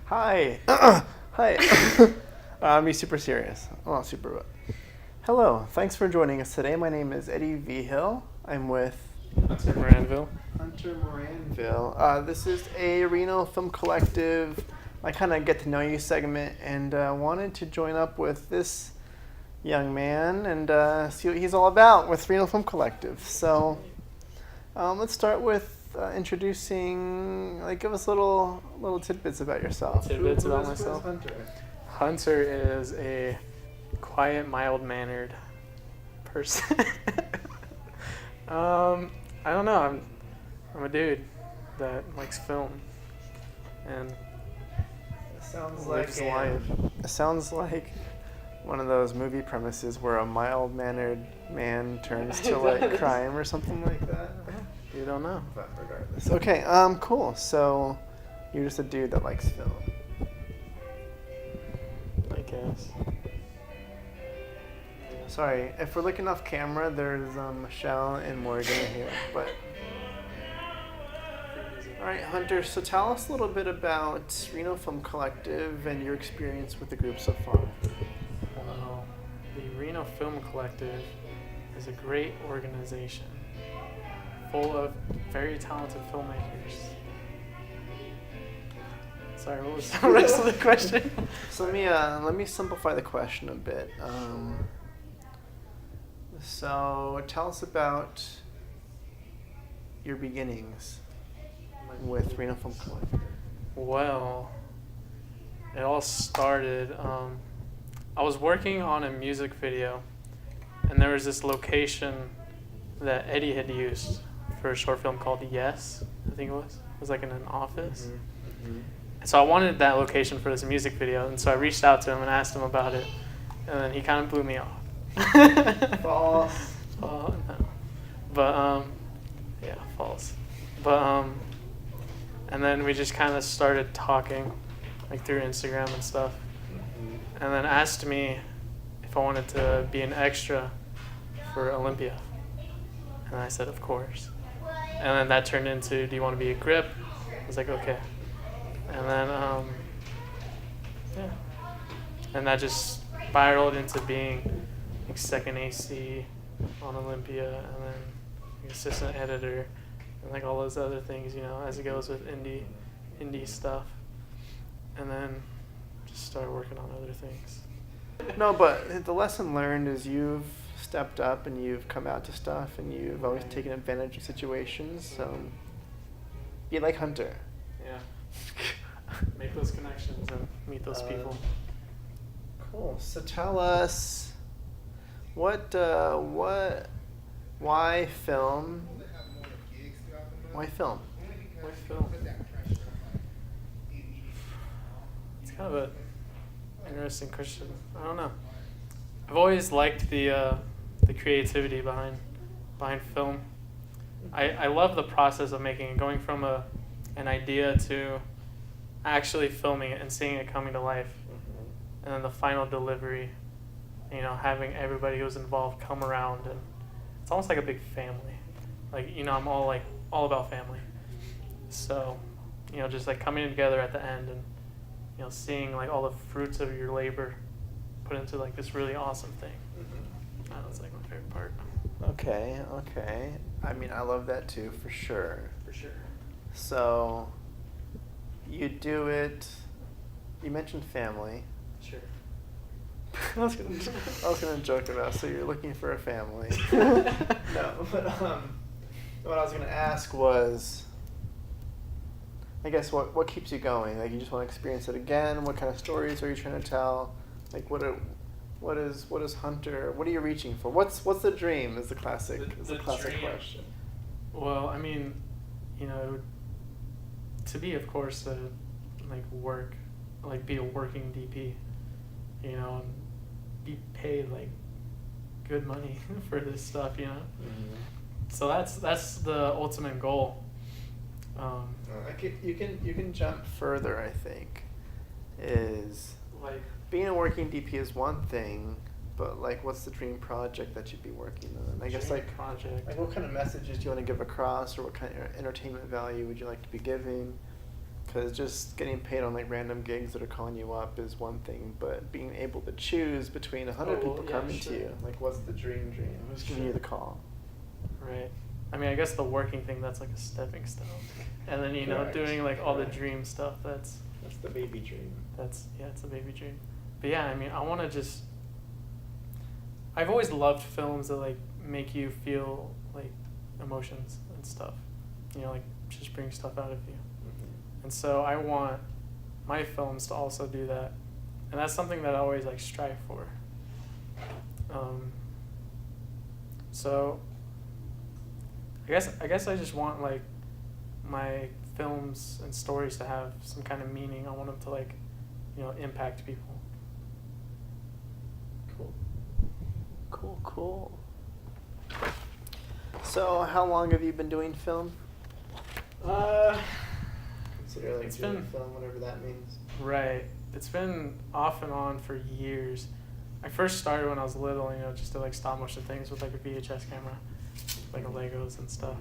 Hi. Hi. I'm be super serious. Oh, super. Hello. Thanks for joining us today. My name is Eddie Vigil. I'm with Hunter Moranville. Hunter Moranville. This is a Reno Film Collective. I kind of get to know you segment, and wanted to join up with this young man and see what he's all about with Reno Film Collective. So let's start with introducing. Give us little tidbits about yourself. Tidbits about myself. Who is Hunter? Hunter is a quiet, mild-mannered person. I don't know. I'm a dude that likes film and lives life. It sounds like one of those movie premises where a mild-mannered man turns to like crime or something like that. You don't know. But regardless. Okay. Cool. So you're just a dude that likes film. I guess. Sorry, if we're looking off camera, there's Michelle and Morgan here. But all right, Hunter. So tell us a little bit about Reno Film Collective and your experience with the group so far. Well, the Reno Film Collective is a great organization full of very talented filmmakers. Sorry, what was the rest of the question? So let me simplify the question a bit. So tell us about your beginnings with Reno Film Collective. Well, it all started. I was working on a music video, and there was this location that Eddie had used for a short film called Yes, I think it was. It was like in an office. Mm-hmm. And so I wanted that location for this music video, and so I reached out to him and asked him about it, and then he kind of blew me off. False. Oh, no. But, yeah, false. But, and then we just kind of started talking, like through Instagram and stuff, and then asked me if I wanted to be an extra for Olympia. And I said, of course. And then that turned into, do you want to be a grip? I was like, okay. And then, yeah. And that just spiraled into being like second AC on Olympia, and then like assistant editor, and like all those other things, you know, as it goes with indie stuff. And then just started working on other things. No, but the lesson learned is you've stepped up and you've come out to stuff and you've always taken advantage of situations. So be like Hunter. Yeah. Make those connections and meet those people. Cool. So tell us why film? Why film? Why film? It's kind of an interesting question. I don't know. I've always liked the creativity behind film. I love the process of making it, going from an idea to actually filming it and seeing it coming to life, and then the final delivery. You know, having everybody who's involved come around, and it's almost like a big family. Like, you know, I'm all about family. So, you know, just like coming together at the end and, you know, seeing like all the fruits of your labor put into like this really awesome thing. That's like my favorite part. Okay. I mean, I love that too, for sure. For sure. So, you do it. You mentioned family. Sure. I was gonna joke about. So you're looking for a family. No, but what I was gonna ask was, I guess what keeps you going? Like, you just want to experience it again. What kind of stories are you trying to tell? Like, what is Hunter? What are you reaching for? What's the dream? Is the classic The classic dream. question. Well, I mean, you know, to be, of course, be a working DP, you know, and be paid like good money for this stuff, you know. Mm-hmm. So that's the ultimate goal. You can jump further. I think is Like being a working DP is one thing, but like, what's the dream project that you'd be working on? I guess like project. what kind of messages do you want to give across, or what kind of entertainment value would you like to be giving? because just getting paid on like random gigs that are calling you up is one thing, but being able to choose between 100 people coming to you, like what's the dream? Who's giving you the call? Right. I mean, I guess the working thing, that's like a stepping stone. And then, Correct. doing like all the Correct. dream stuff, that's the baby dream. it's a baby dream. But yeah, I mean, I want to I've always loved films that like make you feel like emotions and stuff. Like just bring stuff out of you. Mm-hmm. And so I want my films to also do that. And that's something that I always like strive for. So I guess I just want like my films and stories to have some kind of meaning. I want them to like, impact people. Cool. So, how long have you been doing film? Consider like doing film, whatever that means. Right. It's been off and on for years. I first started when I was little, just to like stop motion things with like a VHS camera, like Legos and stuff.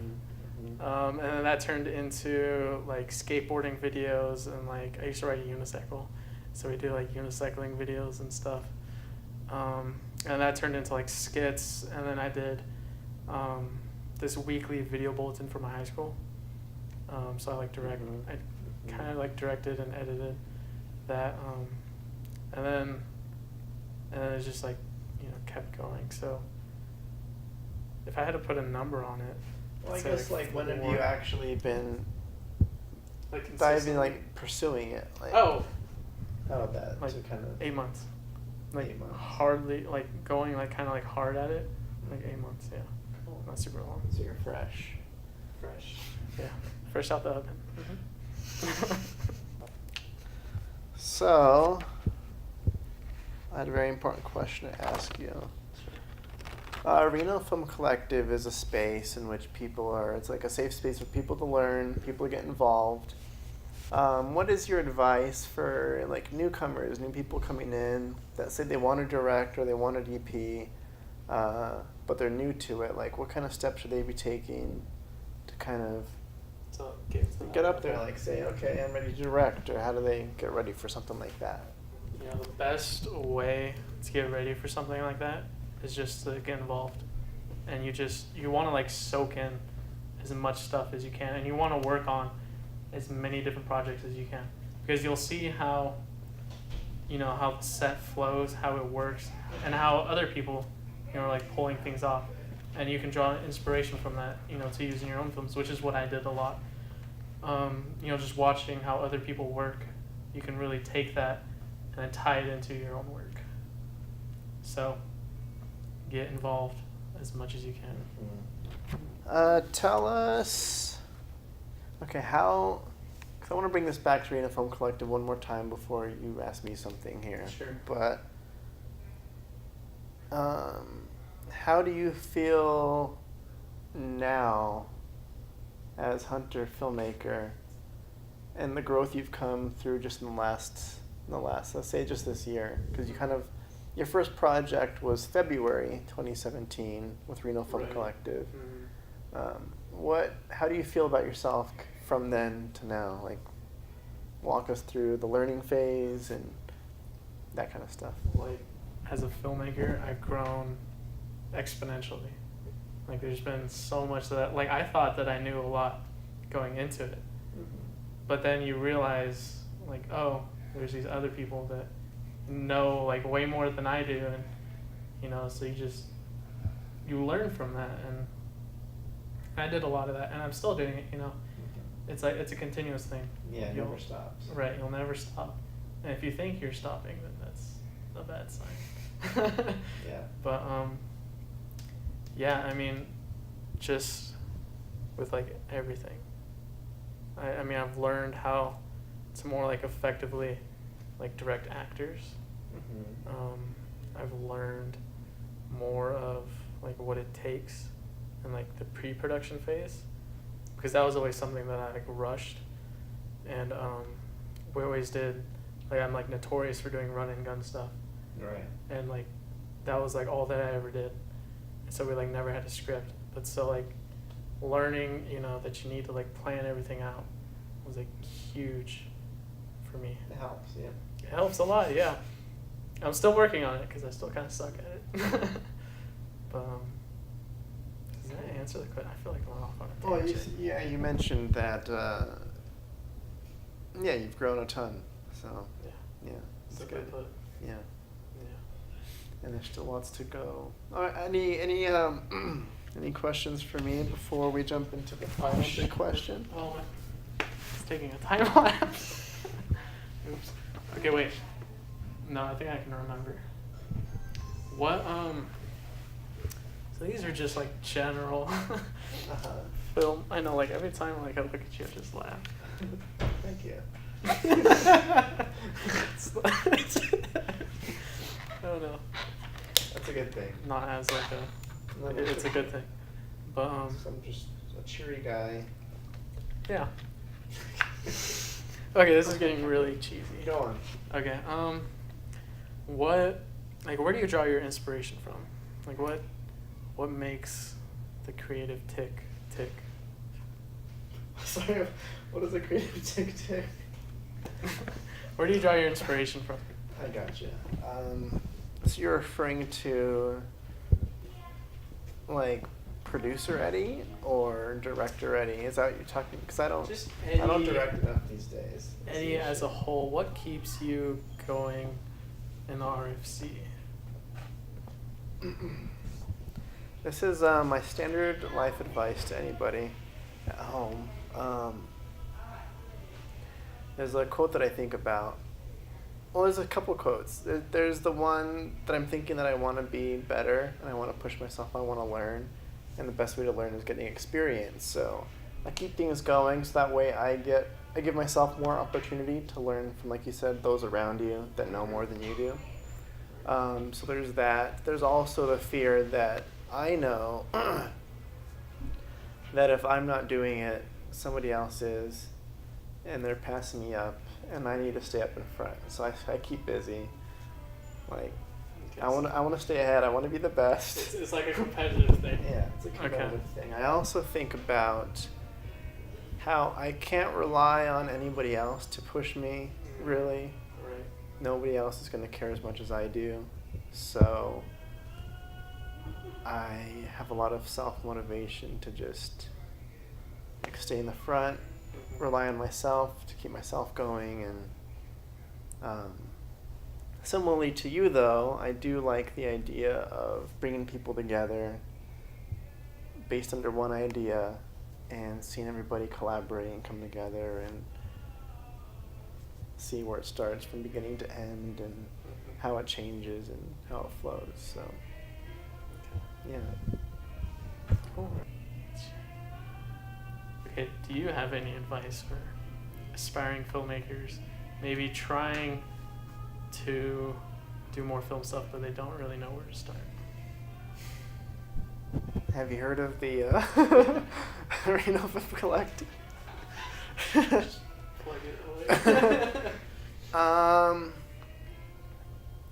Mm-hmm. And then that turned into like skateboarding videos, and like I used to ride a unicycle, so we did like unicycling videos and stuff. And that turned into like skits, and then I did this weekly video bulletin for my high school. So I like I kind of like directed and edited that, and then it just like kept going. So if I had to put a number on it, well, I say guess like when have you actually been like diving, like pursuing it? Like, oh, how about that? like to kind of 8 months. Like 8 months. hardly like going like kind of like hard at it, like 8 months. Yeah, Cool. not super long. So you're fresh. Yeah, fresh out the oven. So, I had a very important question to ask you. Reno Film Collective is a space in which it's like a safe space for people to learn, people to get involved. What is your advice for like newcomers, new people coming in that say they want to direct or they want a DP, but they're new to it? Like, what kind of steps should they be taking to kind of get up there, like say, okay, I'm ready to direct, or how do they get ready for something like that? The best way to get ready for something like that is just to get involved, and you want to like soak in as much stuff as you can, and you want to work on as many different projects as you can, because you'll see how how the set flows, how it works, and how other people are like pulling things off, and you can draw inspiration from that to use in your own films, which is what I did a lot. Just watching how other people work, you can really take that and then tie it into your own work. So get involved as much as you can. Tell us, okay, because I want to bring this back to Reno Film Collective one more time before you ask me something here. Sure. But how do you feel now as Hunter filmmaker and the growth you've come through just in the last, let's say just this year? Because your first project was February 2017 with Reno Film Collective. Mm-hmm. How do you feel about yourself from then to now? Like, walk us through the learning phase and that kind of stuff. Like, as a filmmaker, I've grown exponentially. Like, there's been so much that, like, I thought that I knew a lot going into it. Mm-hmm. But then you realize, like, oh, there's these other people that know, like, way more than I do. And, so you learn from that. And I did a lot of that, and I'm still doing it, It's like, it's a continuous thing. Yeah, it never stops. Right, you'll never stop. And if you think you're stopping, then that's a bad sign. Yeah. But, yeah, I mean, just with, like, everything. I mean, I've learned how to more, like, effectively, like, direct actors. Mm-hmm. I've learned more of, like, what it takes in, like, the pre-production phase. Because that was always something that I, like, rushed. And we always did, like, I'm, like, notorious for doing run and gun stuff. Right. And, like, that was, like, all that I ever did. So we, like, never had a script. But so, like, learning, that you need to, like, plan everything out. was like huge for me. It helps, yeah. It helps a lot, yeah. I'm still working on it because I still kind of suck at it. But does that answer the question? I feel like I'm off on a Well, tangent. you mentioned that. Yeah, you've grown a ton. So Yeah. yeah, it's That's good. Put. Yeah, Yeah. and there's still lots to go. All right, any any questions for me before we jump into the final big question? Oh, it's taking a time lapse. Oops. Okay, wait. No, I think I can remember. What So these are just like general film. I know, like every time like I look at you, I just laugh. Thank you. I don't know. That's a good thing. Not as like a. No, It's a good thing, but I'm just a cheery guy. yeah. Okay, this is getting really cheesy. Go on. Okay, what, like, where do you draw your inspiration from? Like, what makes the creative tick? Sorry, what is a creative tick? Where do you draw your inspiration from? I gotcha. So you're referring to, like, producer Eddie or director Eddie? Is that what you're talking? Because I don't direct enough these days. Eddie as a whole, what keeps you going in the RFC? This is my standard life advice to anybody at home. There's a quote that I think about. Well, there's a couple quotes. There's the one that I'm thinking that I want to be better and I want to push myself, I want to learn. And the best way to learn is getting experience. So I keep things going so that way I give myself more opportunity to learn from, like you said, those around you that know more than you do. So there's that. There's also the fear that I know that if I'm not doing it, somebody else is, and they're passing me up, and I need to stay up in front. So I keep busy. Like, I want to stay ahead. I want to be the best. It's like a competitive thing. Yeah, it's a competitive thing. I also think about how I can't rely on anybody else to push me, really. Right. Nobody else is going to care as much as I do. So I have a lot of self-motivation to just like stay in the front, rely on myself to keep myself going. And similarly to you, though, I do like the idea of bringing people together based under one idea and seeing everybody collaborate and come together and see where it starts from beginning to end and how it changes and how it flows. So, yeah. Cool. Okay, do you have any advice for aspiring filmmakers, maybe trying to do more film stuff but they don't really know where to start? Have you heard of the Reno Film Collective? Just plug it away.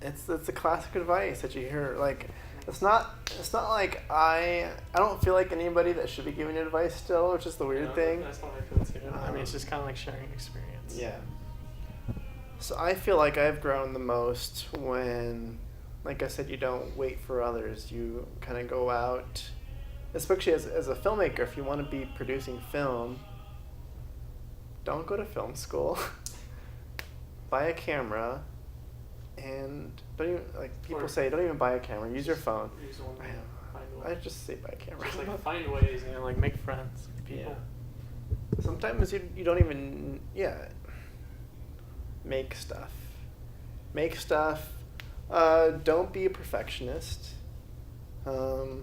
It's a classic advice that you hear. Like, it's not like I don't feel like anybody that should be giving advice still, which is the weird thing. That's what I feel too. I mean, it's just kind of like sharing experience. Yeah. So I feel like I've grown the most when, like I said, you don't wait for others. You kind of go out, especially as a filmmaker. If you want to be producing film, don't go to film school. Buy a camera, and don't even, like people say, don't even buy a camera. Use your phone. Use one. I just say buy a camera. Just like find ways, like make friends with people. Yeah. Sometimes you don't even make stuff. Don't be a perfectionist. The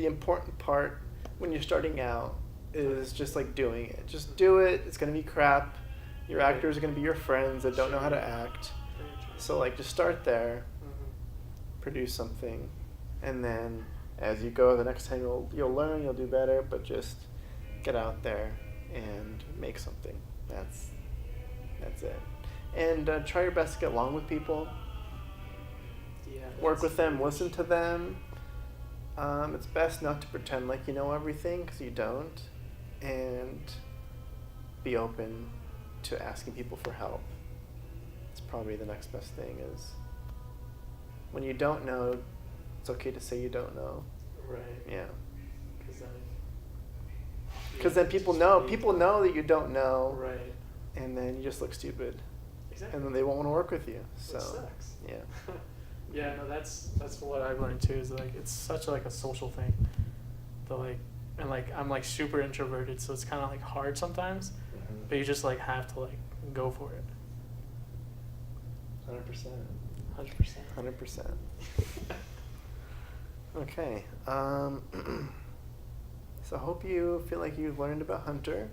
important part when you're starting out is just like doing it. Just do it. It's gonna be crap. Your actors are gonna be your friends that don't know how to act. So like just start there, produce something, and then as you go, the next time you'll learn, you'll do better. But just get out there and make something. That's it. And try your best to get along with people. Yeah. Work with them, listen to them. It's best not to pretend like you know everything, because you don't. And be open to asking people for help. It's probably the next best thing is when you don't know, it's okay to say you don't know. Right. Yeah. Because then people know that you don't know. Right. And then you just look stupid. Exactly. And then they won't want to work with you. So. It sucks. Yeah. Yeah, no, that's what I've learned too. Is like it's such like a social thing. And I'm like super introverted, so it's kind of like hard sometimes. Mm-hmm. But you just like have to like go for it. 100%. 100%. 100%. Okay. So I hope you feel like you've learned about Hunter.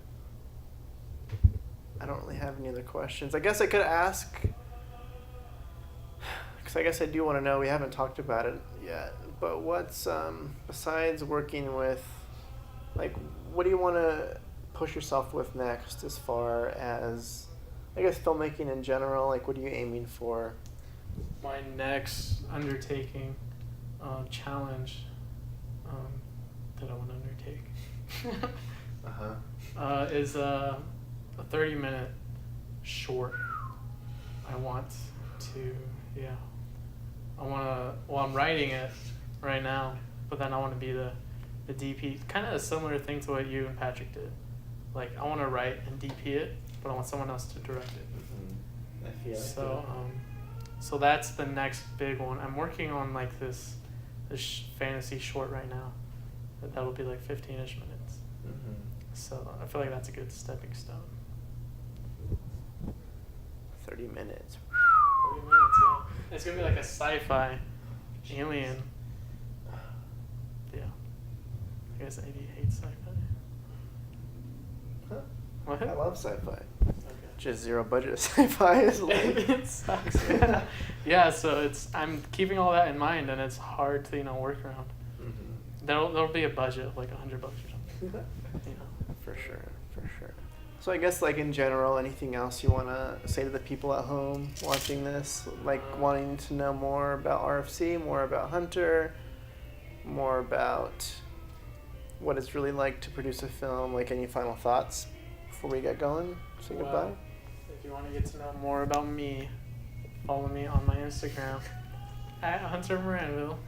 I don't really have any other questions. I guess I could ask, because I guess I do want to know, we haven't talked about it yet, but what's, besides working with, like, what do you want to push yourself with next as far as, I guess, filmmaking in general? Like, what are you aiming for? My next undertaking, challenge that I want to undertake is a 30-minute short. I want to, I'm writing it right now, but then I want to be the DP. Kind of a similar thing to what you and Patrick did. Like, I want to write and DP it, but I want someone else to direct it. Mm-hmm. I feel So that's the next big one. I'm working on like this fantasy short right now. That'll be like 15-ish minutes. Mm-hmm. So I feel like that's a good stepping stone. 30 minutes. 30 minutes, yeah. It's gonna be like a sci-fi alien. Yeah. I guess Eddie hates sci-fi. Huh? What? I love sci-fi. Okay. Just zero budget sci-fi is like It sucks. Yeah. Yeah. So I'm keeping all that in mind, and it's hard to work around. Mm-hmm. There'll be a budget of like $100 or something. For sure. So I guess like in general, anything else you want to say to the people at home watching this, like wanting to know more about RFC, more about Hunter, more about what it's really like to produce a film? Like, any final thoughts before we get going? Say goodbye. If you want to get to know more about me, follow me on my Instagram at Hunter Moranville.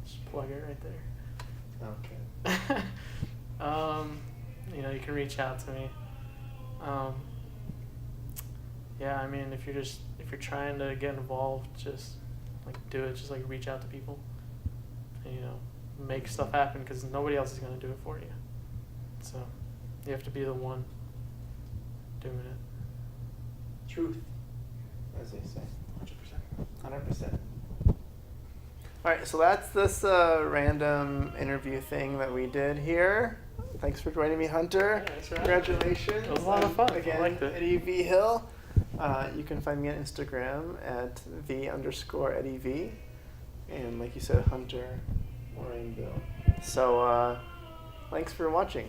Just plug it right there. Okay. You can reach out to me. I mean, if you're trying to get involved, just like do it. Just like reach out to people, and make stuff happen, because nobody else is gonna do it for you. So you have to be the one doing it. Truth, as they say. 100%. All right, so that's this random interview thing that we did here. Thanks for joining me, Hunter. Yeah, thanks for having me. Congratulations. It was a lot of fun. Again, I liked it. Eddie Vigil. You can find me on Instagram at @the_Eddie V. And like you said, Hunter Moranville. So thanks for watching.